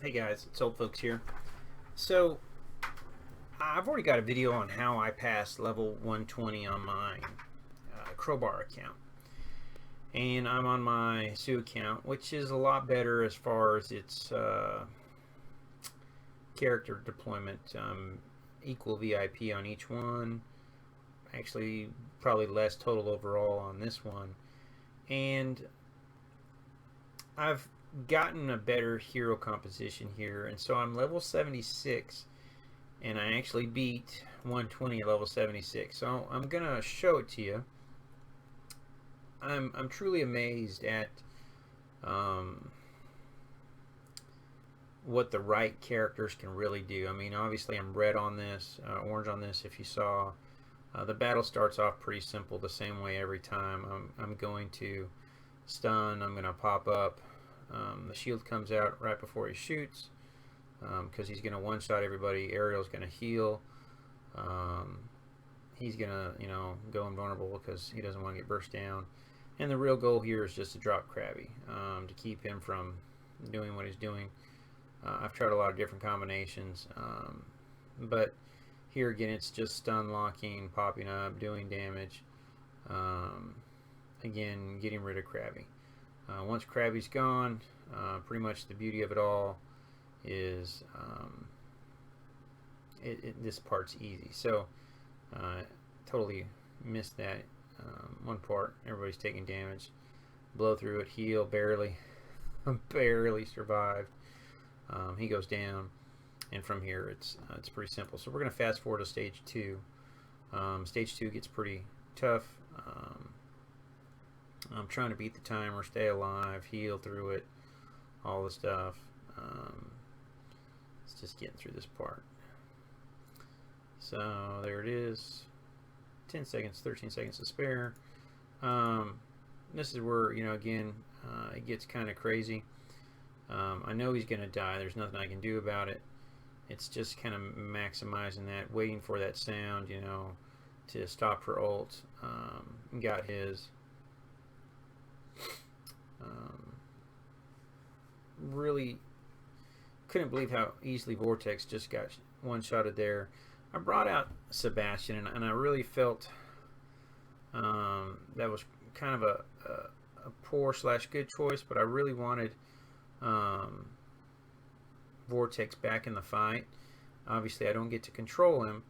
Hey guys, it's Old Folks here. So, I've already got a video on how I passed level 120 on my Crowbar account. And I'm on my Sue account, which is a lot better as far as its character deployment. Equal VIP on each one. Actually, probably less total overall on this one. And I've gotten a better hero composition here, and so I'm level 76, and I actually beat 120 at level 76. So I'm gonna show it to you. I'm truly amazed at what the right characters can really do. I mean, obviously I'm red on this, orange on this. If you saw, the battle starts off pretty simple, the same way every time. I'm going to stun. I'm gonna pop up. The shield comes out right before he shoots because he's going to one-shot everybody. Ariel's going to heal. He's going to, go invulnerable because he doesn't want to get burst down. And the real goal here is just to drop Krabby to keep him from doing what he's doing. I've tried a lot of different combinations, but here again it's just stun locking, popping up, doing damage. Again, getting rid of Krabby. Once Krabby's gone, pretty much the beauty of it all is this part's easy. So totally missed that one part. Everybody's taking damage. Blow through it, heal, barely barely survived. He goes down, and from here it's pretty simple. So we're going to fast forward to stage 2. Stage 2 gets pretty tough. I'm trying to beat the timer, stay alive, heal through it, all the stuff. It's just getting through this part. So there it is. 10 seconds, 13 seconds to spare. This is where, again, it gets kind of crazy. I know he's going to die. There's nothing I can do about it. It's just kind of maximizing that, waiting for that sound, to stop for ult. Got his. Really couldn't believe how easily Vortex just got one-shotted there. I brought out Sebastian, and I really felt that was kind of a poor/good choice, but I really wanted Vortex back in the fight. Obviously, I don't get to control him.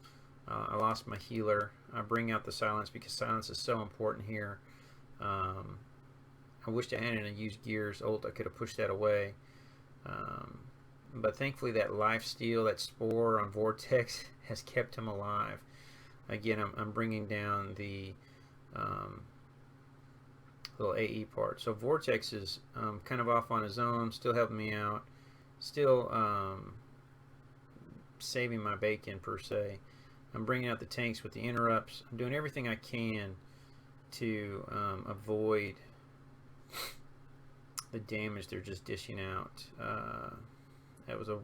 I lost my healer. I bring out the silence because silence is so important here. I wished I hadn't used Gear's ult. I could have pushed that away. But thankfully that life steal, that spore on Vortex has kept him alive. Again, I'm bringing down the little AE part. So Vortex is kind of off on his own, still helping me out, still saving my bacon per se. I'm bringing out the tanks with the interrupts. I'm doing everything I can to avoid the damage they're just dishing out. That was a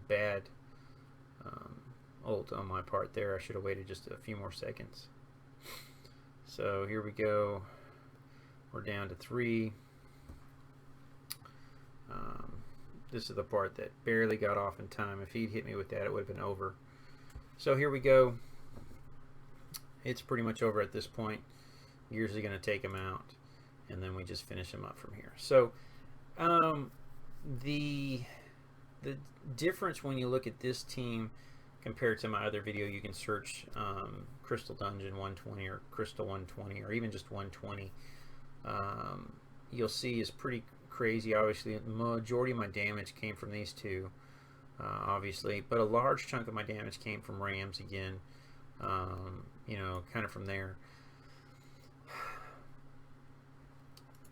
bad ult on my part there. I should have waited just a few more seconds. So here we go. We're down to 3. This is the part that barely got off in time. If he'd hit me with that, it would have been over. So here we go. It's pretty much over at this point. Gears are going to take him out, and then we just finish him up from here. So the difference when you look at this team compared to my other video, you can search Crystal Dungeon 120 or Crystal 120 or even just 120. You'll see is pretty crazy. Obviously, the majority of my damage came from these two, obviously, but a large chunk of my damage came from Rams again. Kind of from there.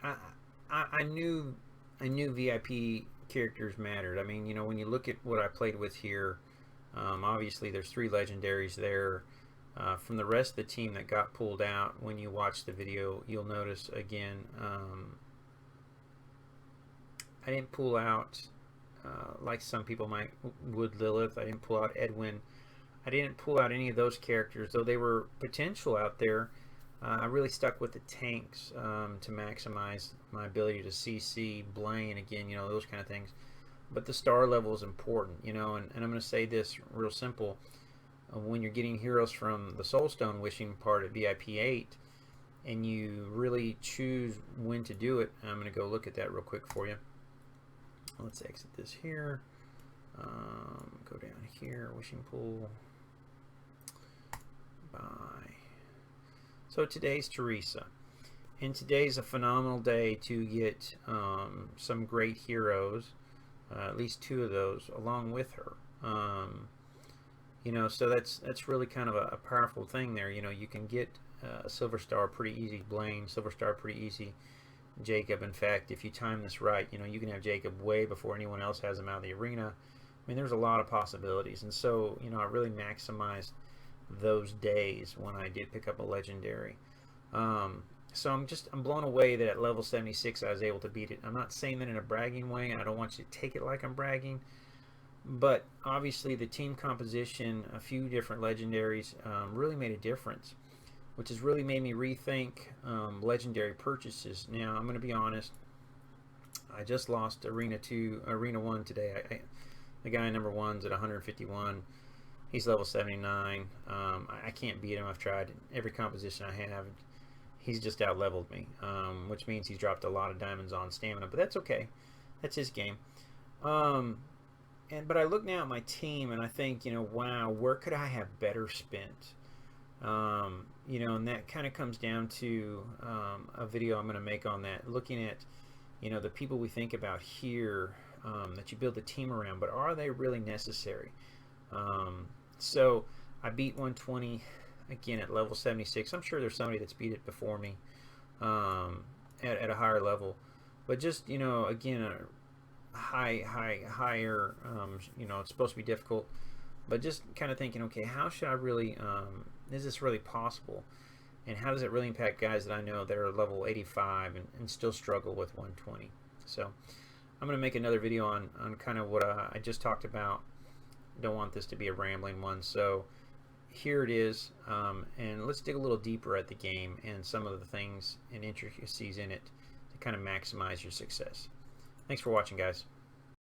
I knew VIP characters mattered. I mean, when you look at what I played with here, obviously there's 3 legendaries there. From the rest of the team that got pulled out, when you watch the video, you'll notice again, I didn't pull out like some people would Lilith. I didn't pull out Edwin. I didn't pull out any of those characters, though they were potential out there. I really stuck with the tanks to maximize my ability to CC, Blaine, again, those kind of things. but the star level is important, you know, and I'm going to say this real simple. When you're getting heroes from the Soulstone wishing part at VIP 8, and you really choose when to do it, I'm going to go look at that real quick for you. Let's exit this here. Go down here, wishing pool. Bye. So today's Teresa, and today's a phenomenal day to get some great heroes, at least 2 of those, along with her. You know, so that's really kind of a powerful thing there. You know, you can get a Silver Star pretty easy, Blaine, Silver Star pretty easy, Jacob. In fact, if you time this right, you know, you can have Jacob way before anyone else has him out of the arena. I mean, there's a lot of possibilities, and so, you know, I really maximized those days when I did pick up a legendary. So I'm blown away that at level 76 I was able to beat it. I'm not saying that in a bragging way, and I don't want you to take it like I'm bragging, but obviously the team composition, a few different legendaries, really made a difference, which has really made me rethink legendary purchases. Now, I'm going to be honest, I just lost Arena 1 today. The guy number 1's at 151. He's level 79. I can't beat him. I've tried every composition I have. He's just out leveled me, which means he's dropped a lot of diamonds on stamina, but that's okay. That's his game. But I look now at my team and I think, you know, wow, where could I have better spent? You know, and that kind of comes down to a video I'm going to make on that, looking at, you know, the people we think about here that you build the team around, but are they really necessary? So I beat 120 again at level 76. I'm sure there's somebody that's beat it before me at a higher level, but just, you know, again, higher, you know, it's supposed to be difficult, but just kind of thinking, okay, how should I really, is this really possible? And how does it really impact guys that I know that are level 85 and still struggle with 120? So I'm going to make another video on kind of what I just talked about. Don't want this to be a rambling one, so here it is, and let's dig a little deeper at the game and some of the things and intricacies in it to kind of maximize your success. Thanks for watching, guys.